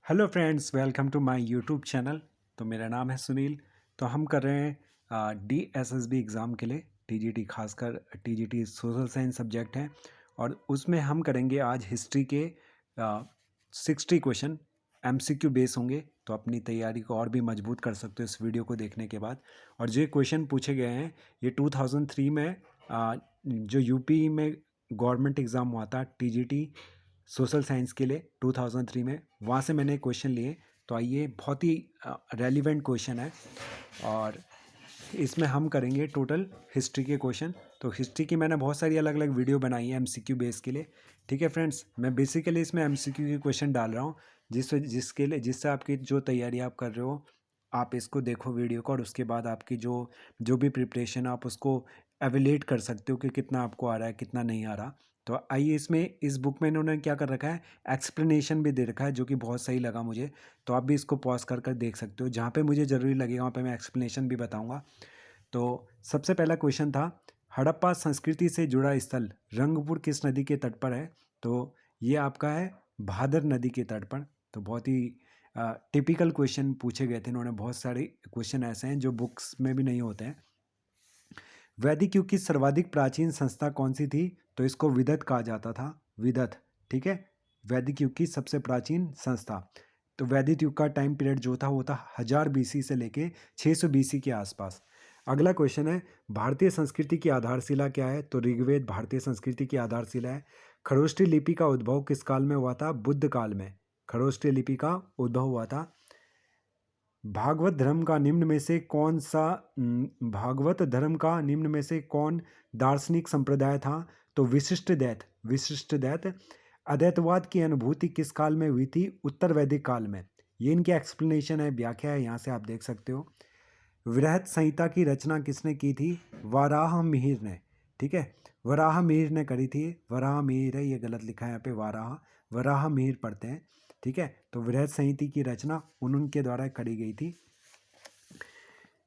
Hello friends, welcome to my YouTube channel. तो मेरा नाम है सुनील। तो हम कर रहे हैं DSSB एग्ज़ाम के लिए TGT, खासकर TGT सोशल साइंस सब्जेक्ट है और उसमें हम करेंगे आज हिस्ट्री के 60 क्वेश्चन MCQ बेस होंगे। तो अपनी तैयारी को और भी मजबूत कर सकते हो इस वीडियो को देखने के बाद। और जो क्वेश्चन पूछे गए हैं ये 2003 में जो यूपी में गवर्नमेंट एग्ज़ाम हुआ था TGT सोशल साइंस के लिए 2003 में, वहाँ से मैंने क्वेश्चन लिए। तो आइए, बहुत ही रेलिवेंट क्वेश्चन है और इसमें हम करेंगे टोटल हिस्ट्री के क्वेश्चन। तो हिस्ट्री की मैंने बहुत सारी अलग अलग वीडियो बनाई है MCQ बेस के लिए। ठीक है फ्रेंड्स, मैं बेसिकली इसमें MCQ के क्वेश्चन डाल रहा हूँ जिससे आपकी जो तैयारी आप कर रहे हो, आप इसको देखो वीडियो को और उसके बाद आपकी जो जो भी प्रिपरेशन आप उसको एवेलेट कर सकते हो कि कितना आपको आ रहा है कितना नहीं आ रहा। तो आइए, इसमें इस बुक में इन्होंने क्या कर रखा है, एक्सप्लेनेशन भी दे रखा है जो कि बहुत सही लगा मुझे। तो आप भी इसको पॉज कर कर देख सकते हो, जहाँ पे मुझे ज़रूरी लगेगा वहाँ पे मैं एक्सप्लेनेशन भी बताऊँगा। तो सबसे पहला क्वेश्चन था, हड़प्पा संस्कृति से जुड़ा स्थल रंगपुर किस नदी के तट पर है? तो ये आपका है भादर नदी के तट पर। तो बहुत ही टिपिकल क्वेश्चन पूछे गए थे इन्होंने। बहुत सारे क्वेश्चन ऐसे हैं जो बुक्स में भी नहीं होते हैं। वैदिक युग की सर्वाधिक प्राचीन संस्था कौन सी थी? तो इसको विदत कहा जाता था, विदत। ठीक है, वैदिक युग की सबसे प्राचीन संस्था। तो वैदिक युग का टाइम पीरियड जो था वो था 1000 BC से लेके 600 BC के आसपास। अगला क्वेश्चन है, भारतीय संस्कृति की आधारशिला क्या है? तो ऋग्वेद भारतीय संस्कृति की आधारशिला है। खरोष्ठी लिपि का उद्भव किस काल में हुआ था? बुद्ध काल में खरोष्ठी लिपि का उद्भव हुआ था। भागवत धर्म का निम्न में से कौन सा भागवत धर्म का निम्न में से कौन दार्शनिक संप्रदाय था? तो विशिष्ट दैत। अद्वैतवाद की अनुभूति किस काल में हुई थी? उत्तर वैदिक काल में। ये इनकी एक्सप्लेनेशन है, व्याख्या है, यहाँ से आप देख सकते हो। वृहत संहिता की रचना किसने की थी? वराह मिहिर ने। ठीक है, वराह मिहिर ने करी थी। वराह मिहिर है, ये गलत लिखा है यहाँ पे, वराह मिहिर पढ़ते हैं। ठीक है, तो वृहत संहिता की रचना उनके द्वारा करी गई थी।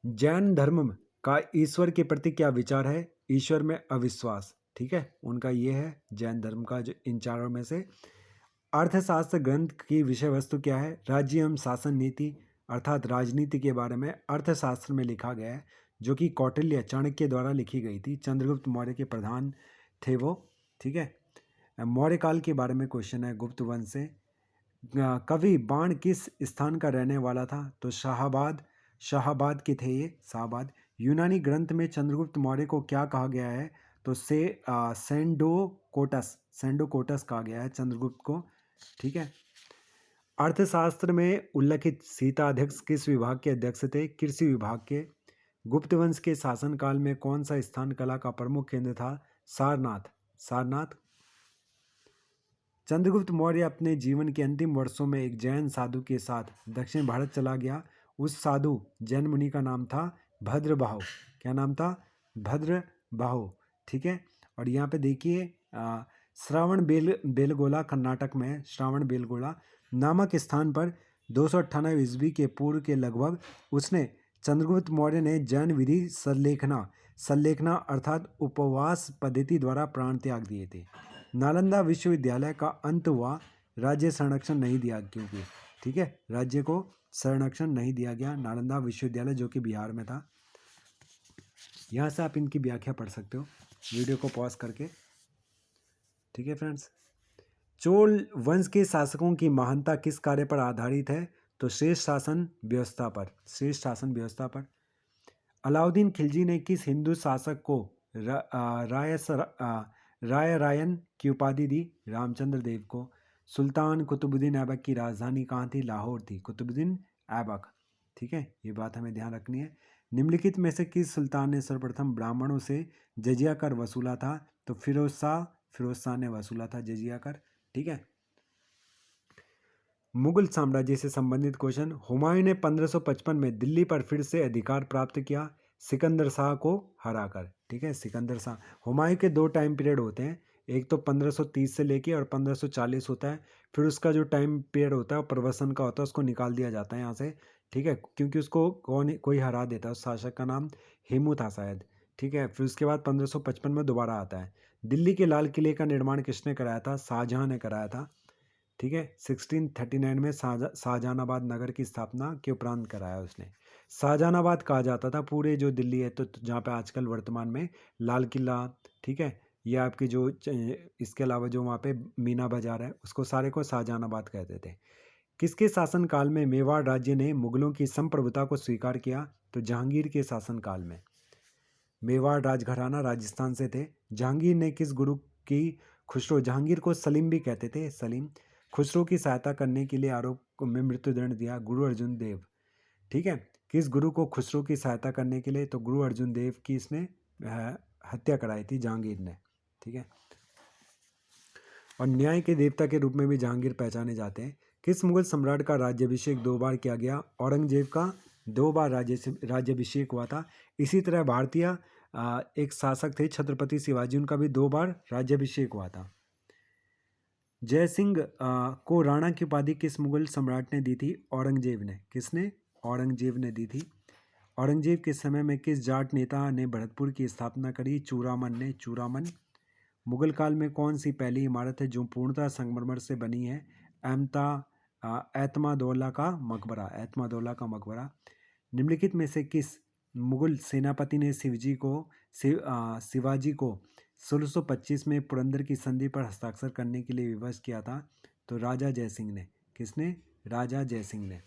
जैन धर्म का ईश्वर के प्रति क्या विचार है? ईश्वर में अविश्वास। ठीक है, उनका ये है जैन धर्म का, जो इन चारों में से। अर्थशास्त्र ग्रंथ की विषय वस्तु क्या है? राज्य एवं शासन नीति, अर्थात राजनीति के बारे में अर्थशास्त्र में लिखा गया है, जो कि कौटिल्य चाणक्य द्वारा लिखी गई थी। चंद्रगुप्त मौर्य के प्रधान थे वो। ठीक है, मौर्य काल के बारे में क्वेश्चन है, गुप्त वंश से। कवि बाण किस स्थान का रहने वाला था? तो शाहाबाद के थे ये, शाहाबाद। यूनानी ग्रंथ में चंद्रगुप्त मौर्य को क्या कहा गया है? तो सेंडोकोटस कहा गया है चंद्रगुप्त को। ठीक है, अर्थशास्त्र में उल्लिखित सीताध्यक्ष किस विभाग के अध्यक्ष थे? कृषि विभाग के। गुप्त वंश के शासनकाल में कौन सा स्थान कला का प्रमुख केंद्र था? सारनाथ। चंद्रगुप्त मौर्य अपने जीवन के अंतिम वर्षों में एक जैन साधु के साथ दक्षिण भारत चला गया। उस साधु जैन मुनि का नाम था भद्रबाहु। क्या नाम था? भद्रबाहु। ठीक है, और यहाँ पे देखिए, श्रावण बेलगोला कर्नाटक में है। श्रावण बेलगोला नामक स्थान पर 298 ईस्वी के पूर्व के लगभग उसने चंद्रगुप्त मौर्य ने जैन विधि सल्लेखना अर्थात उपवास पद्धति द्वारा प्राण त्याग दिए थे। नालंदा विश्वविद्यालय का अंत हुआ, राज्य संरक्षण नहीं दिया क्योंकि। ठीक है, राज्य को संरक्षण नहीं दिया गया। नालंदा विश्वविद्यालय जो कि बिहार में था। यहाँ से आप इनकी व्याख्या पढ़ सकते हो वीडियो को पॉज करके। ठीक है फ्रेंड्स, चोल वंश के शासकों की महानता किस कार्य पर आधारित है? तो श्रेष्ठ शासन व्यवस्था पर। अलाउद्दीन खिलजी ने किस हिंदू शासक को राय रायन की उपाधि दी? रामचंद्र देव को। सुल्तान कुतुबुद्दीन ऐबक की राजधानी कहाँ थी? लाहौर थी, कुतुबुद्दीन ऐबक। ठीक है, ये बात हमें ध्यान रखनी है। निम्नलिखित में से किस सुल्तान ने सर्वप्रथम ब्राह्मणों से जजिया कर वसूला था? तो फिरोज शाह ने वसूला था जजिया कर। ठीक है, मुगल साम्राज्य से संबंधित क्वेश्चन। हुमायूं ने 1555 में दिल्ली पर फिर से अधिकार प्राप्त किया सिकंदर शाह को हराकर। ठीक है, सिकंदर शाह। हुमायूं के दो टाइम पीरियड होते हैं, एक तो 1530 से लेके और 1540 होता है। फिर उसका जो टाइम पीरियड होता है वो प्रवसन का होता है, उसको निकाल दिया जाता है यहाँ से। ठीक है, क्योंकि उसको कोई हरा देता है। उस शासक का नाम हेमू था शायद। ठीक है, फिर उसके बाद 1555 में दोबारा आता है। दिल्ली के लाल किले का निर्माण किसने कराया था? शाहजहां ने कराया था। ठीक है। 1639 में शाहजहानाबाद नगर की स्थापना के उपरांत कराया उसने। शाहजहानाबाद कहा जाता था पूरे जो दिल्ली है, तो जहाँ पे आजकल वर्तमान में लाल किला, ठीक है, ये आपकी जो इसके अलावा जो वहाँ पे मीना बाजार है, उसको सारे को शाहजहानाबाद कहते थे। किसके शासनकाल में मेवाड़ राज्य ने मुगलों की संप्रभुता को स्वीकार किया? तो जहांगीर के शासनकाल में। मेवाड़ राजघराना राजस्थान से थे। जहांगीर ने किस गुरु की खुसरो, जहांगीर को सलीम भी कहते थे, सलीम, खुसरो की सहायता करने के लिए आरोप में मृत्युदंड दिया? गुरु अर्जुन देव। ठीक है। किस गुरु को खुसरो की सहायता करने के लिए? तो गुरु अर्जुन देव की इसने हत्या कराई थी जहांगीर ने। ठीक है। और न्याय के देवता के रूप में भी जहांगीर पहचाने जाते हैं। किस मुगल सम्राट का राज्याभिषेक 2 बार किया गया? औरंगजेब का 2 बार राज्याभिषेक हुआ था। इसी तरह भारतीय एक शासक थे छत्रपति शिवाजी, उनका भी 2 बार राज्याभिषेक हुआ था। जय सिंह को राणा की उपाधि किस मुगल सम्राट ने दी थी? औरंगजेब ने। किसने? औरंगजेब ने दी थी। औरंगजेब के समय में किस जाट नेता ने भरतपुर की स्थापना करी? चूड़ामन ने। चूड़ामन। मुगल काल में कौन सी पहली इमारत है जो पूर्णतः संगमरमर से बनी है? एतमादौला का मकबरा। एतमादौला का मकबरा। निम्नलिखित में से किस मुगल सेनापति ने शिवाजी को 1625 में पुरंदर की संधि पर हस्ताक्षर करने के लिए विवश किया था? तो राजा जयसिंह ने। किसने? राजा जयसिंह ने।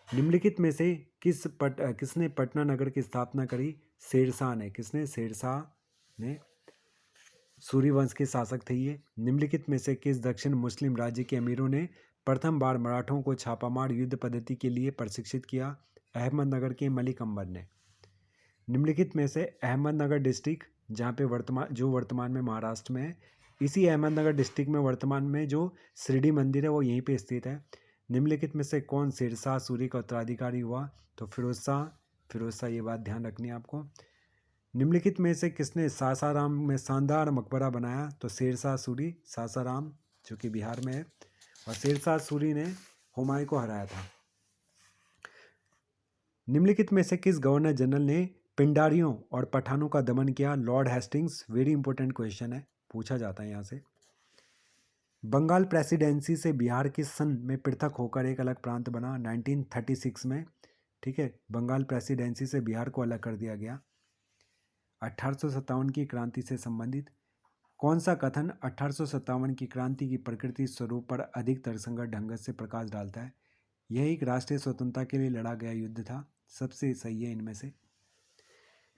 निम्नलिखित में से किसने पटना नगर की स्थापना करी? शेरशाह ने। किसने? शेरशाह ने। सूर्यवंश के शासक थे ये। निम्नलिखित में से किस दक्षिण मुस्लिम राज्य के अमीरों ने प्रथम बार मराठों को छापामार युद्ध पद्धति के लिए प्रशिक्षित किया? अहमदनगर के मलिक अंबर ने। निम्नलिखित में से अहमदनगर डिस्ट्रिक्ट, जहाँ पे वर्तमान में महाराष्ट्र में है, इसी अहमदनगर डिस्ट्रिक्ट में वर्तमान में जो शिरडी मंदिर है वो यहीं पे स्थित है। निम्नलिखित में से कौन शेरशाह सूरी का उत्तराधिकारी हुआ? तो फिरोज शाह, ये बात ध्यान रखनी है आपको। निम्नलिखित में से किसने सासाराम में शानदार मकबरा बनाया? तो शेरशाह सूरी, सासाराम जो कि बिहार में है। और शेरशाह सूरी ने हुमायूं को हराया था। निम्नलिखित में से किस गवर्नर जनरल ने पिंडारियों और पठानों का दमन किया? Lord Hastings. Very important question है, पूछा जाता है यहाँ से। बंगाल प्रेसिडेंसी से बिहार किस सन में पृथक होकर एक अलग प्रांत बना? 1936 में। ठीक है। बंगाल प्रेसिडेंसी से बिहार को अलग कर दिया गया। 1857 की क्रांति से संबंधित कौन सा कथन 1857 की क्रांति की प्रकृति स्वरूप पर अधिक तर्कसंगत ढंग से प्रकाश डालता है? यह एक राष्ट्रीय स्वतंत्रता के लिए लड़ा गया युद्ध था। सबसे सही है इनमें से।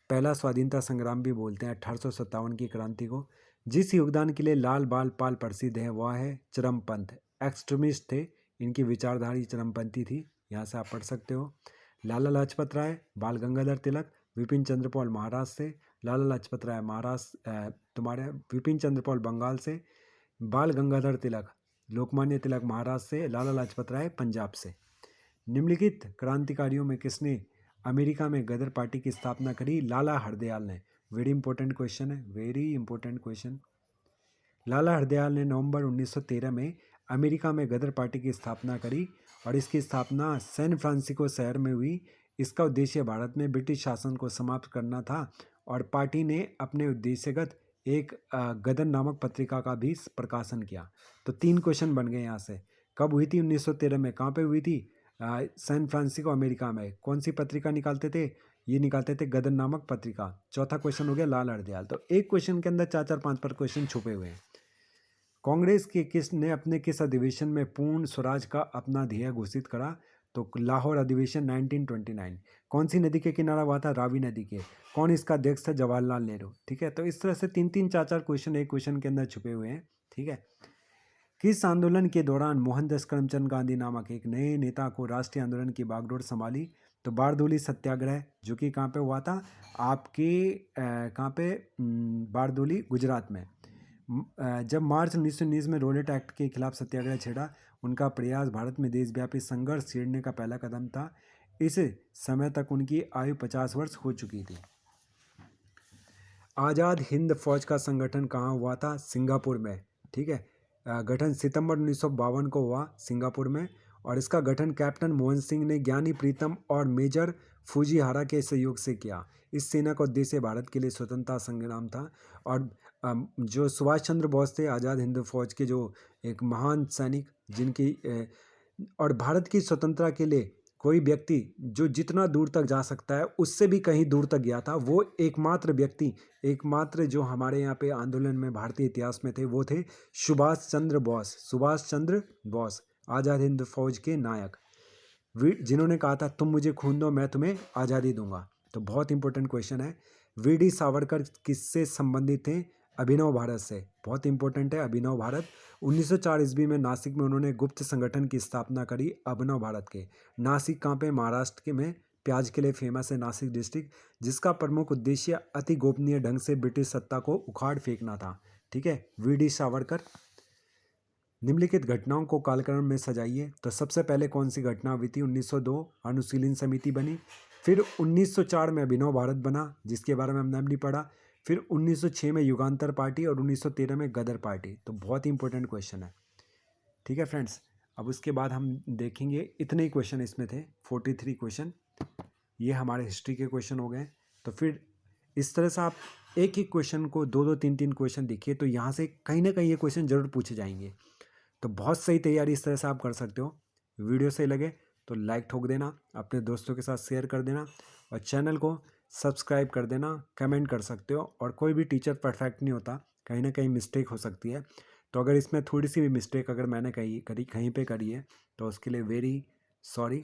पहला स्वाधीनता संग्राम भी बोलते हैं 1857 की क्रांति को। जिस योगदान के लिए लाल बाल पाल प्रसिद्ध है वह है चरमपंथ। एक्सट्रीमिस्ट थे, इनकी विचारधारा चरमपंथी थी। यहाँ से आप पढ़ सकते हो। लाला लाजपत राय, बाल गंगाधर तिलक, विपिन चंद्र पॉल महाराष्ट्र से, लाला लाजपत राय महाराष्ट्र तुम्हारे, विपिन चंद्र पॉल बंगाल से, बाल गंगाधर तिलक लोकमान्य तिलक महाराष्ट्र से, लाला लाजपत राय पंजाब से। निम्नलिखित क्रांतिकारियों में किसने अमेरिका में गदर पार्टी की स्थापना करी? लाला हरदयाल ने। वेरी इंपॉर्टेंट क्वेश्चन है, वेरी इंपॉर्टेंट क्वेश्चन। लाला हरदयाल ने नवंबर 1913 में अमेरिका में गदर पार्टी की स्थापना करी और इसकी स्थापना सैन फ्रांसिस्को शहर में हुई। इसका उद्देश्य भारत में ब्रिटिश शासन को समाप्त करना था और पार्टी ने अपने उद्देश्यगत एक गदर नामक पत्रिका का भी प्रकाशन किया। तो 3 क्वेश्चन बन गए यहाँ से। कब हुई थी? 1913 में। कहाँ पे हुई थी? सैन फ्रांसिस्को अमेरिका में। कौन सी पत्रिका निकालते थे? ये निकालते थे गदर नामक पत्रिका। चौथा क्वेश्चन हो गया लाला हरदयाल। तो एक क्वेश्चन के अंदर 4-4, 5 क्वेश्चन छुपे हुए हैं। कांग्रेस के किसने अपने किस अधिवेशन में पूर्ण स्वराज का अपना ध्येय घोषित करा? तो लाहौर अधिवेशन 1929। कौन सी नदी के किनारा हुआ था? रावी नदी के। कौन इसका अध्यक्ष था? जवाहरलाल नेहरू। ठीक है। तो इस तरह से 3-3, 4-4 क्वेश्चन एक क्वेश्चन के अंदर छुपे हुए हैं। ठीक है। किस आंदोलन के दौरान मोहनदास करमचंद गांधी नामक एक नए नेता को राष्ट्रीय आंदोलन की बागडोर संभाली? तो बारदोली सत्याग्रह, जो कि कहाँ पे हुआ था? आपके कहाँ पे? बारदोली, गुजरात में। जब मार्च 1919 में रोलेट एक्ट के खिलाफ सत्याग्रह छेड़ा, उनका प्रयास भारत में देशव्यापी संघर्ष छेड़ने का पहला कदम था। इस समय तक उनकी आयु 50 वर्ष हो चुकी थी। आज़ाद हिंद फौज का संगठन कहाँ हुआ था? सिंगापुर में। ठीक है। गठन सितंबर 1952 को हुआ सिंगापुर में और इसका गठन कैप्टन मोहन सिंह ने ज्ञानी प्रीतम और मेजर फूजीहारा के सहयोग से किया। इस सेना का उद्देश्य भारत के लिए स्वतंत्रता संग्राम था और जो सुभाष चंद्र बोस थे, आज़ाद हिंद फौज के जो एक महान सैनिक और भारत की स्वतंत्रता के लिए कोई व्यक्ति जो जितना दूर तक जा सकता है उससे भी कहीं दूर तक गया था, वो एकमात्र व्यक्ति, एकमात्र जो हमारे यहाँ पे आंदोलन में भारतीय इतिहास में थे, वो थे सुभाष चंद्र बोस। सुभाष चंद्र बोस, आज़ाद हिंद फौज के नायक, जिन्होंने कहा था तुम मुझे खून दो मैं तुम्हें आज़ादी दूंगा। तो बहुत इंपॉर्टेंट क्वेश्चन है। वीडी सावरकर किससे संबंधित थे? अभिनव भारत से। बहुत इंपॉर्टेंट है अभिनव भारत। 1904 ईस्वी में नासिक में उन्होंने गुप्त संगठन की स्थापना करी अभिनव भारत के। नासिक कहाँ पे? महाराष्ट्र के में प्याज के लिए फेमस है नासिक डिस्ट्रिक्ट, जिसका प्रमुख उद्देश्य अति गोपनीय ढंग से ब्रिटिश सत्ता को उखाड़ फेंकना था। ठीक है, वीडी सावरकर। निम्नलिखित घटनाओं को कालक्रम में सजाइए। तो सबसे पहले कौन सी घटना हुई थी? 1902 अनुशीलन समिति बनी। फिर 1904 में अभिनव भारत बना, जिसके बारे में हमने अभी पढ़ा। फिर 1906 में युगांतर पार्टी और 1913 में गदर पार्टी। तो बहुत ही इंपॉर्टेंट क्वेश्चन है। ठीक है फ्रेंड्स, अब उसके बाद हम देखेंगे, इतने ही क्वेश्चन इसमें थे, 43 क्वेश्चन। ये हमारे हिस्ट्री के क्वेश्चन हो गए। तो फिर इस तरह से आप एक एक क्वेश्चन को 2-2 3-3 क्वेश्चन देखिए, तो यहाँ से कहीं ना कहीं ये क्वेश्चन जरूर पूछे जाएंगे। तो बहुत सही तैयारी इस तरह से आप कर सकते हो। वीडियो सही लगे तो लाइक ठोक देना, अपने दोस्तों के साथ शेयर कर देना और चैनल को सब्सक्राइब कर देना। कमेंट कर सकते हो, और कोई भी टीचर परफेक्ट नहीं होता, कहीं ना कहीं मिस्टेक हो सकती है। तो अगर इसमें थोड़ी सी भी मिस्टेक अगर मैंने कहीं पे करी है तो उसके लिए वेरी सॉरी।